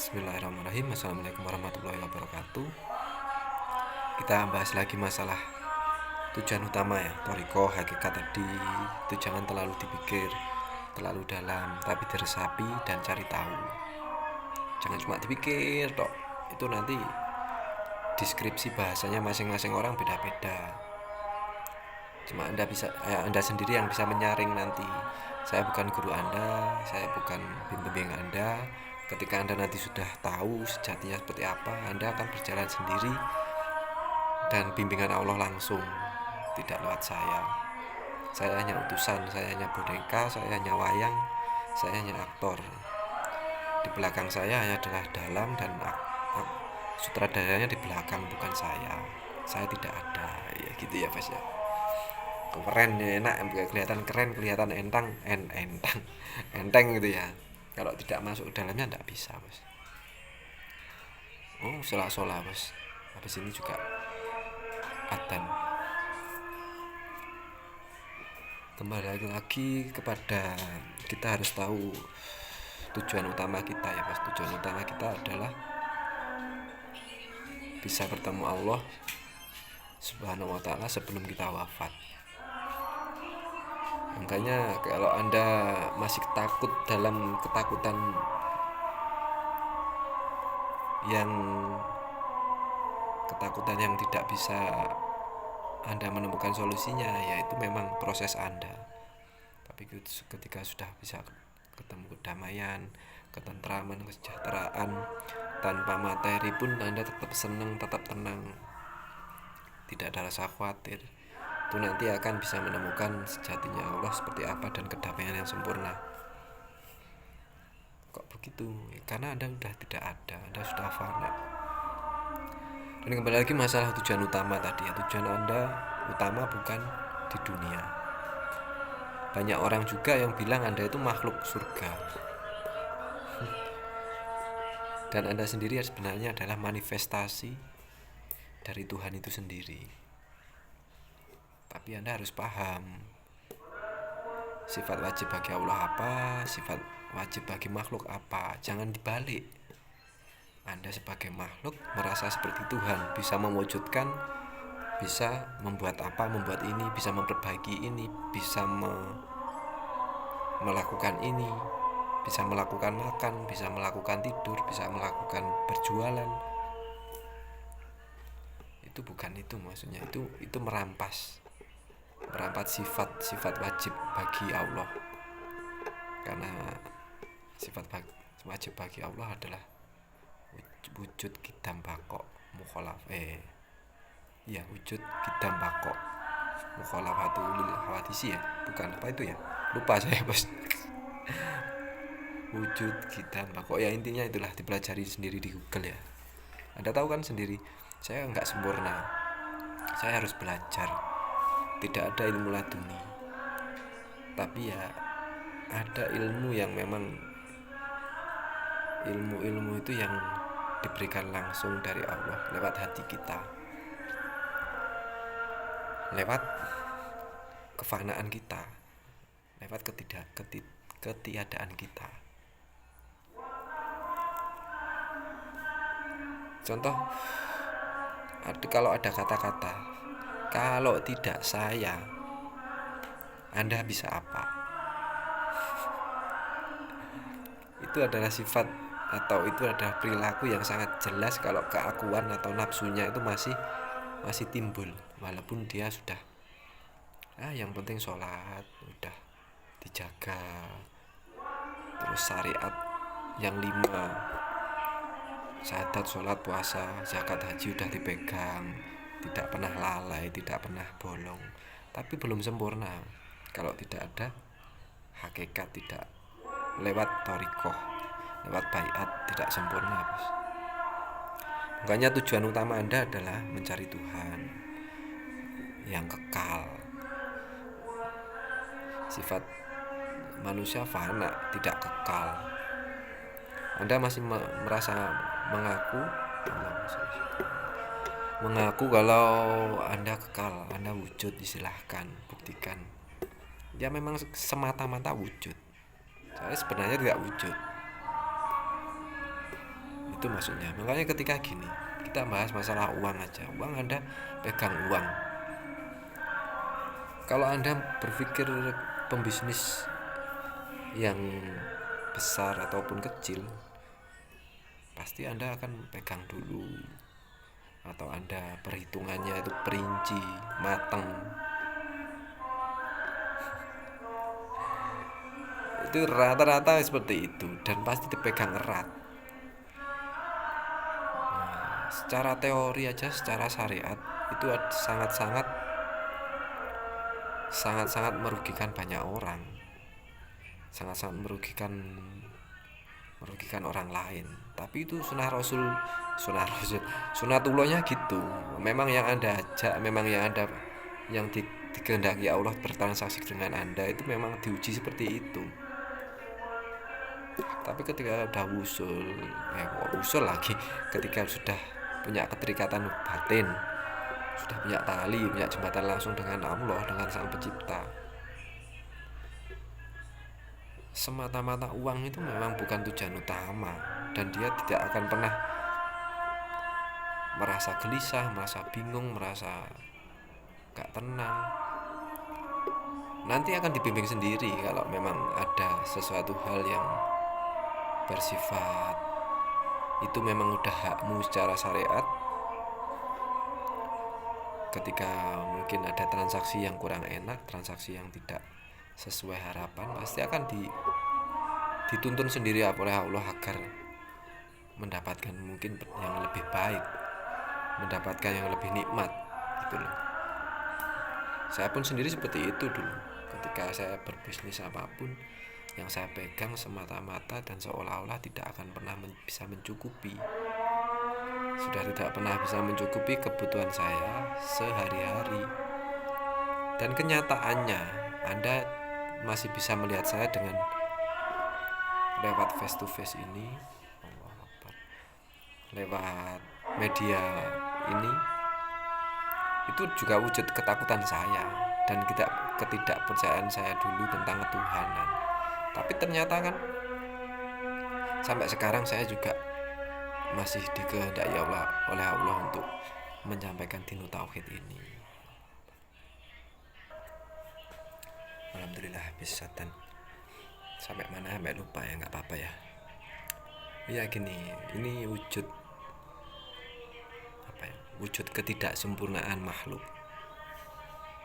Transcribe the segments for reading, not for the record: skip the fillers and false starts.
Bismillahirrahmanirrahim. Assalamualaikum warahmatullahi wabarakatuh. Kita bahas lagi masalah tujuan utama ya, thoriqoh, hakikat tadi. Itu jangan terlalu dipikir terlalu dalam, tapi diresapi dan cari tahu. Jangan cuma dipikir tok. Itu nanti deskripsi bahasanya masing-masing orang beda-beda. Cuma Anda sendiri yang bisa menyaring nanti. Saya bukan guru Anda, saya bukan pembimbing Anda. Ketika Anda nanti sudah tahu sejatinya seperti apa, Anda akan berjalan sendiri dan bimbingan Allah langsung, tidak lewat saya. Saya hanya utusan, saya hanya boneka, saya hanya wayang, saya hanya aktor. Di belakang saya hanya adalah dalang dan sutradaranya di belakang, bukan saya. Saya tidak ada, ya gitu ya Mas ya. Keren ya, enak, kelihatan keren, kelihatan enteng gitu ya. Kalau tidak masuk ke dalamnya tidak bisa Mas. Oh, sola Mas. Habis ini juga adzan. Kembali lagi kepada kita harus tahu tujuan utama kita ya Mas. Tujuan utama kita adalah bisa bertemu Allah Subhanahu wa ta'ala sebelum kita wafat. Makanya kalau Anda masih takut dalam ketakutan yang tidak bisa Anda menemukan solusinya, yaitu memang proses Anda. Tapi ketika sudah bisa ketemu kedamaian, ketentraman, kesejahteraan, tanpa materi pun Anda tetap senang, tetap tenang, tidak ada rasa khawatir, itu nanti akan bisa menemukan sejatinya Allah seperti apa dan kedamaian yang sempurna. Kok begitu? Karena Anda sudah tidak ada, Anda sudah fana. Dan kembali lagi masalah tujuan utama tadi ya. Tujuan Anda utama bukan di dunia. Banyak orang juga yang bilang Anda itu makhluk surga, dan Anda sendiri sebenarnya adalah manifestasi dari Tuhan itu sendiri. Tapi Anda harus paham sifat wajib bagi Allah apa, sifat wajib bagi makhluk apa. Jangan dibalik. Anda sebagai makhluk merasa seperti Tuhan, bisa mewujudkan, bisa membuat apa, membuat ini, bisa memperbaiki ini, bisa melakukan ini, bisa melakukan makan, bisa melakukan tidur, bisa melakukan berjualan. Itu bukan itu maksudnya. Itu merampas sifat wajib bagi Allah. Karena sifat wajib bagi Allah adalah wujud kidam bakok wujud kidam bakok mukhalafatul hawadisi ya, bukan apa itu ya, lupa saya Bos. Wujud kidam bakok ya, intinya itulah, dipelajari sendiri di Google ya. Anda tahu kan sendiri, saya nggak sempurna, saya harus belajar. Tidak ada ilmu laduni, tapi ya ada ilmu yang memang ilmu itu yang diberikan langsung dari Allah lewat hati kita, lewat kefanaan kita, lewat ketiadaan kita. Contoh, kalau ada kata-kata, kalau tidak saya, Anda bisa apa? Itu adalah sifat atau itu adalah perilaku yang sangat jelas kalau keakuan atau nafsunya itu masih timbul, walaupun dia sudah yang penting sholat udah dijaga, terus syariat yang 5, syahadat, sholat, puasa, zakat, haji udah dipegang, tidak pernah lalai, tidak pernah bolong, tapi belum sempurna kalau tidak ada hakikat, tidak lewat thoriqoh, lewat baiat, tidak sempurna Bos. Makanya tujuan utama Anda adalah mencari Tuhan yang kekal. Sifat manusia fana, tidak kekal. Anda masih merasa mengaku kalau Anda kekal, Anda wujud, silahkan buktikan. Ya memang semata-mata wujud. Saya sebenarnya tidak wujud. Itu maksudnya. Makanya ketika gini, kita bahas masalah uang aja. Uang, Anda pegang uang. Kalau Anda berpikir pembisnis yang besar ataupun kecil, pasti Anda akan pegang dulu, atau Anda perhitungannya itu perinci, matang. Itu rata-rata seperti itu dan pasti dipegang erat. Secara teori aja, secara syariat itu sangat-sangat merugikan banyak orang, sangat-sangat merugikan orang lain. Tapi itu sunatullahnya gitu. Memang yang Anda ajak, memang yang Anda yang dikehendaki Allah bertransaksi dengan Anda itu memang diuji seperti itu. Tapi ketika udah usul lagi, ketika sudah punya keterikatan batin, sudah punya tali, punya jembatan langsung dengan Allah, dengan Sang Pencipta, semata-mata uang itu memang bukan tujuan utama, dan dia tidak akan pernah merasa gelisah, merasa bingung, merasa gak tenang. Nanti akan dibimbing sendiri kalau memang ada sesuatu hal yang bersifat itu memang udah hakmu secara syariat. Ketika mungkin ada transaksi yang kurang enak, transaksi yang tidak sesuai harapan, pasti akan dituntun sendiri oleh Allah agar mendapatkan mungkin yang lebih baik, mendapatkan yang lebih nikmat gitu loh. Saya pun sendiri seperti itu dulu. Ketika saya berbisnis apapun, yang saya pegang semata-mata dan seolah-olah tidak akan pernah bisa mencukupi, sudah tidak pernah bisa mencukupi kebutuhan saya sehari-hari. Dan kenyataannya Anda masih bisa melihat saya dengan lewat face to face ini, lewat media ini, itu juga wujud ketakutan saya dan ketidakpercayaan saya dulu tentang ketuhanan. Tapi ternyata kan sampai sekarang saya juga masih dikehendaki oleh Allah untuk menyampaikan dinu tauhid ini. Alhamdulillah bisa, dan sampai mana sampai lupa ya, nggak apa-apa ya. Ya gini, ini wujud wujud ketidaksempurnaan makhluk.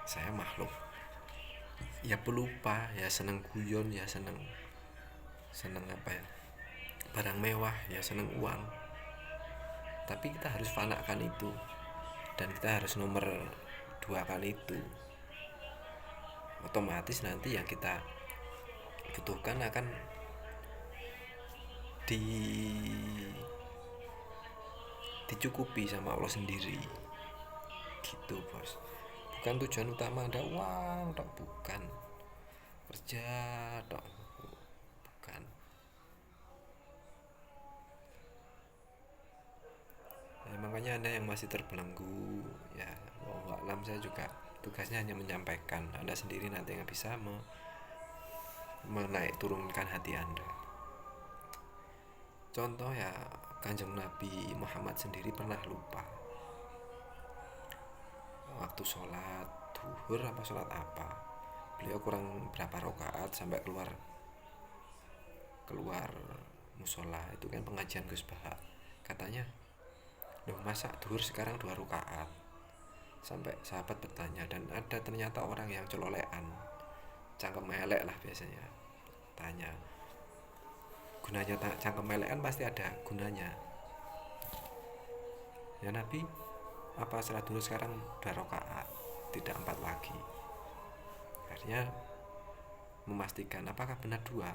Saya makhluk ya pelupa, ya seneng guyon, ya seneng barang mewah, ya seneng uang. Tapi kita harus fanakan itu, dan kita harus nomor 2 kan itu. Otomatis nanti yang kita butuhkan akan dicukupi sama Allah sendiri gitu, bos. Bukan tujuan utama Anda uang tok, bukan kerja tok, bukan. Ya, makanya Anda yang masih terbelenggu ya, wallahu a'lam, saya juga tugasnya hanya menyampaikan. Anda sendiri nanti yang bisa menaik turunkan hati Anda. Contoh ya, Kanjeng Nabi Muhammad sendiri pernah lupa waktu sholat duhur apa sholat apa, beliau kurang berapa rakaat sampai keluar musola. Itu kan pengajian Gus Baha, katanya, loh masa duhur sekarang 2 rakaat? Sampai sahabat bertanya, dan ada ternyata orang yang celolean, cangkem elek lah biasanya, tanya, gunanya cangkem elek kan pasti ada gunanya ya Nabi, apa sholat duhur sekarang 2 rakaat tidak 4 lagi? Akhirnya memastikan apakah benar 2,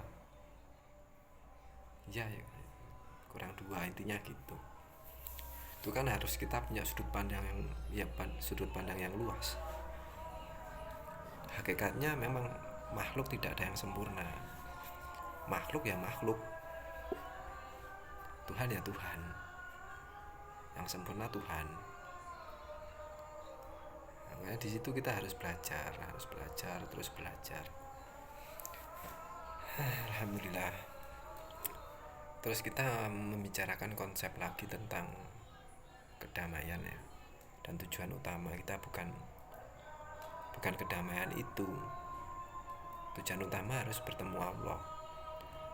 ya kurang 2, intinya gitu. Itu kan harus kita punya sudut pandang yang luas. Hakikatnya memang makhluk tidak ada yang sempurna. Makhluk ya makhluk, Tuhan ya Tuhan, yang sempurna Tuhan. Makanya di situ kita harus belajar, terus belajar. Alhamdulillah. Terus kita membicarakan konsep lagi tentang kedamaian ya. Dan tujuan utama kita bukan kedamaian itu. Tujuan utama harus bertemu Allah.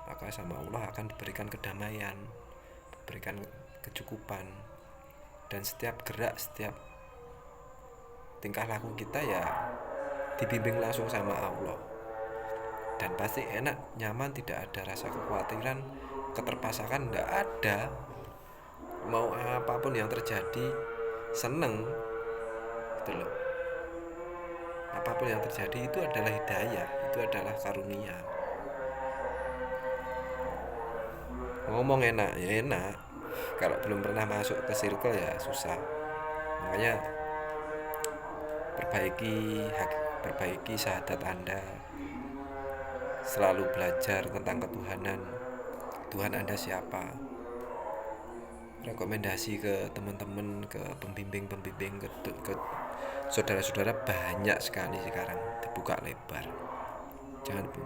Maka sama Allah akan diberikan kedamaian, diberikan kecukupan. Dan setiap gerak, setiap tingkah laku kita ya dibimbing langsung sama Allah. Dan pasti enak, nyaman, tidak ada rasa kekhawatiran, keterpaksaan tidak ada. Mau apapun yang terjadi seneng gitu loh. Apapun yang terjadi itu adalah hidayah, itu adalah karunia. Ngomong enak ya enak, kalau belum pernah masuk ke circle ya susah. Makanya perbaiki syahadat Anda, selalu belajar tentang ketuhanan. Tuhan Anda siapa? Rekomendasi ke teman-teman, ke pembimbing, ke saudara-saudara banyak sekali sekarang, dibuka lebar.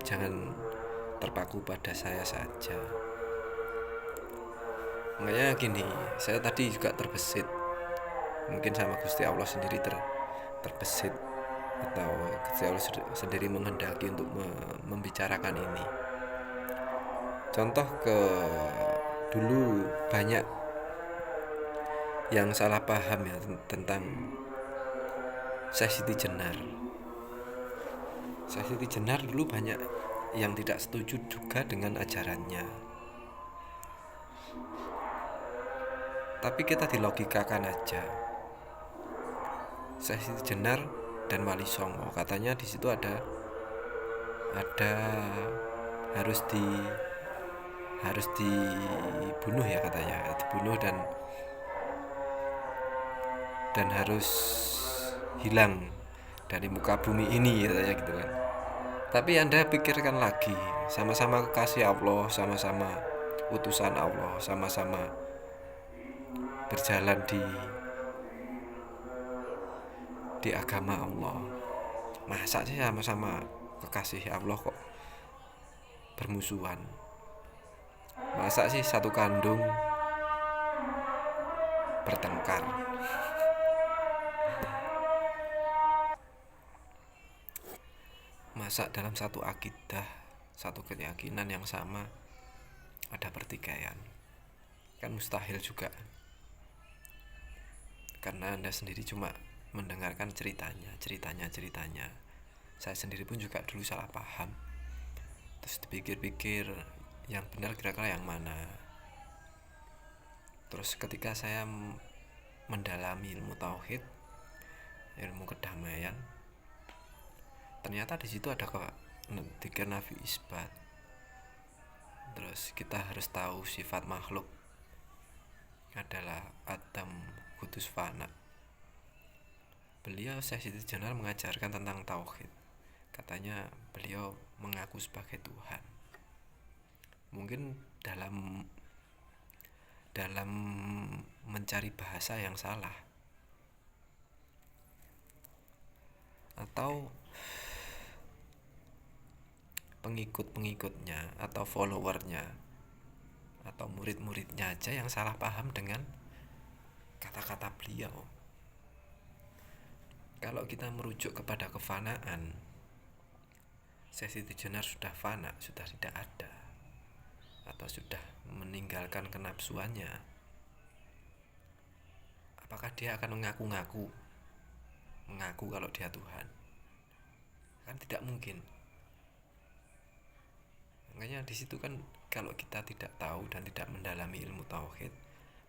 Jangan terpaku pada saya saja. Makanya gini, saya tadi juga terbesit, mungkin sama Gusti Allah sendiri terbesit, atau Gusti Allah sendiri menghendaki untuk membicarakan ini. Contoh dulu banyak yang salah paham ya tentang Syekh Siti Jenar. Syekh Siti Jenar dulu banyak yang tidak setuju juga dengan ajarannya. Tapi kita dilogikakan aja. Syekh Siti Jenar dan Wali Songo, katanya di situ ada harus dibunuh ya, katanya dibunuh dan harus hilang dari muka bumi ini, katanya gitu kan. Tapi Anda pikirkan lagi, sama-sama kekasih Allah, sama-sama utusan Allah, sama-sama berjalan di agama Allah. Masa sih sama-sama kekasih Allah kok bermusuhan? Masa sih satu kandung bertengkar? Masa dalam satu akidah, satu keyakinan yang sama ada pertikaian? Kan mustahil juga. Karena Anda sendiri cuma mendengarkan ceritanya. Saya sendiri pun juga dulu salah paham. Terus dipikir-pikir, yang benar kira-kira yang mana. Terus ketika saya mendalami ilmu tauhid, ilmu kedamaian, ternyata di situ ada tiga nafi isbat. Terus kita harus tahu sifat makhluk adalah Adam, kudus, fana. Beliau Syekh Siti Jenar mengajarkan tentang tauhid. Katanya beliau mengaku sebagai Tuhan. Mungkin dalam mencari bahasa yang salah, atau pengikut-pengikutnya atau followernya atau murid-muridnya aja yang salah paham dengan kata-kata beliau. Kalau kita merujuk kepada kefanaan, Syekh Siti Jenar sudah fana, sudah tidak ada, atau sudah meninggalkan kenapsuannya. Apakah dia akan mengaku kalau dia Tuhan? Kan tidak mungkin. Makanya di situ kan kalau kita tidak tahu dan tidak mendalami ilmu tauhid,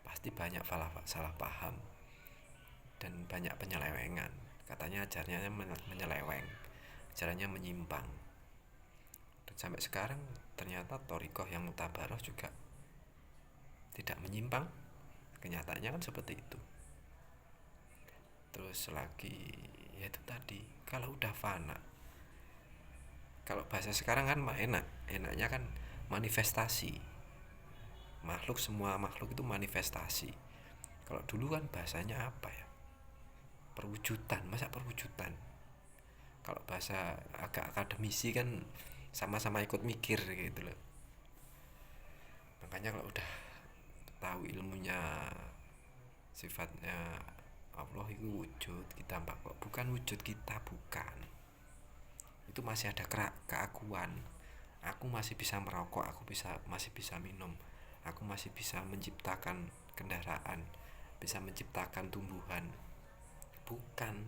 pasti banyak salah paham dan banyak penyelewengan. Katanya ajarannya menyeleweng, ajarannya menyimpang. Dan sampai sekarang ternyata thariqah yang mutabaroh juga tidak menyimpang. Kenyataannya kan seperti itu. Terus lagi, yaitu tadi, kalau udah fana, kalau bahasa sekarang kan enaknya kan manifestasi. Semua makhluk itu manifestasi. Kalau dulu kan bahasanya apa ya? Perwujudan, masa perwujudan? Kalau bahasa agak akademisi kan sama-sama ikut mikir gitu loh. Makanya kalau udah tahu ilmunya sifatnya Allah itu wujud kita kok bukan wujud kita, bukan. Itu masih ada keakuan. Aku masih bisa merokok, masih bisa minum, aku masih bisa menciptakan kendaraan, bisa menciptakan tumbuhan. Bukan,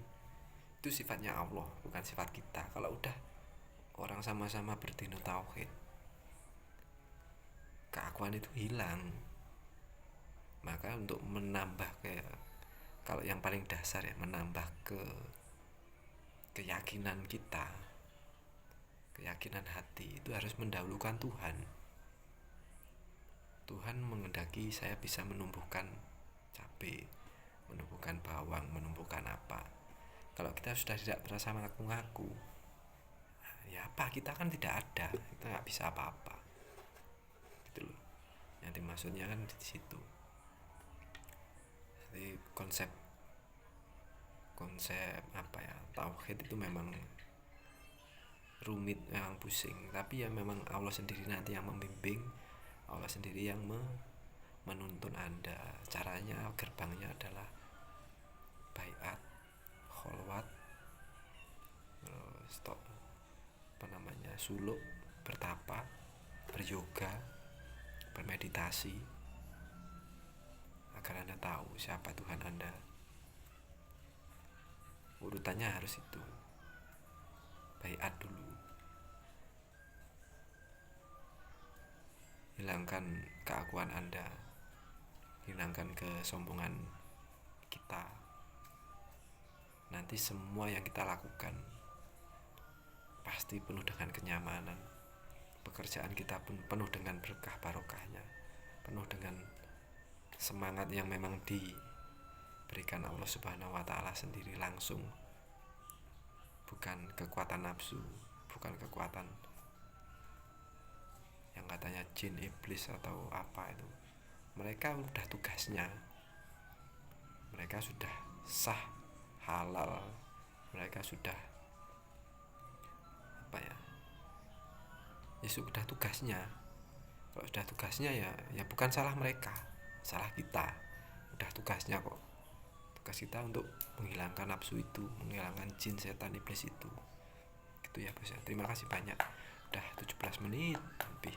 itu sifatnya Allah, bukan sifat kita. Kalau udah orang sama-sama berdino tauhid, keakuan itu hilang. Maka untuk menambah kalau yang paling dasar ya, menambah keyakinan kita, keyakinan hati itu harus mendahulukan Tuhan. Tuhan mengendaki saya bisa menumbuhkan cabai, menumbuhkan bawang, menumbuhkan apa. Kalau kita sudah tidak terasa mengaku-ngaku, ya apa, kita kan tidak ada, kita nggak bisa apa-apa gitu loh. Yang dimaksudnya kan di situ. Jadi konsep apa ya, tauhid itu memang rumit, memang pusing, tapi ya memang Allah sendiri nanti yang membimbing, Allah sendiri yang menuntun Anda. Caranya, gerbangnya adalah baiat, kholwat, stop suluk, bertapa, beryoga, bermeditasi, agar Anda tahu siapa Tuhan Anda. Urutannya harus itu. Baiat dulu, hilangkan keakuan Anda, hilangkan kesombongan kita. Nanti semua yang kita lakukan pasti penuh dengan kenyamanan. Pekerjaan kita pun penuh dengan berkah barokahnya, penuh dengan semangat yang memang diberikan Allah Subhanahu wa Ta'ala sendiri langsung. Bukan kekuatan nafsu, bukan kekuatan yang katanya jin, iblis atau apa itu. Mereka udah tugasnya, mereka sudah sah, halal, mereka sudah apa ya, sudah tugasnya. Kalau sudah tugasnya ya bukan salah mereka, salah kita. Udah tugasnya kok. Tugas kita untuk menghilangkan nafsu itu, menghilangkan jin, setan, iblis itu. Gitu ya bos ya. Terima kasih banyak. Udah 17 menit lebih.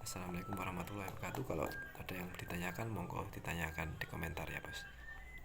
Assalamualaikum warahmatullahi wabarakatuh. Kalau ada yang ditanyakan, monggo ditanyakan di komentar ya bos.